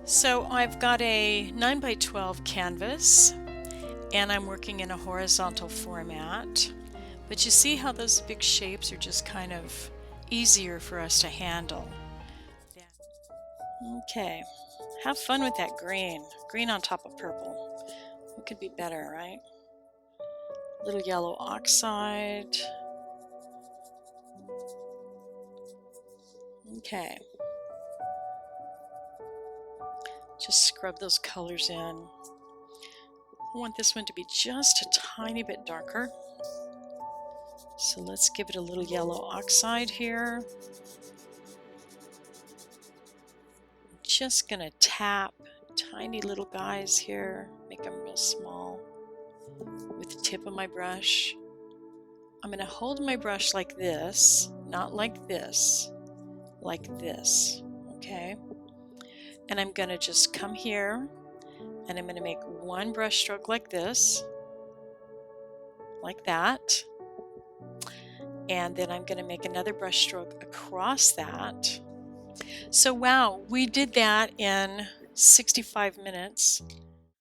So I've got a 9 by 12 canvas and I'm working in a horizontal format. But you see how those big shapes are just kind of easier for us to handle. Okay, have fun with that green. Green on top of purple. What could be better, right? A little yellow oxide. Okay. Just scrub those colors in. I want this one to be just a tiny bit darker. So let's give it a little yellow oxide here. Just gonna tap tiny little guys here, make them real small with the tip of my brush. I'm gonna hold my brush like this, not like this, okay? And I'm gonna just come here and I'm gonna make one brush stroke like this, like that. And then I'm gonna make another brush stroke across that. So wow, we did that in 65 minutes.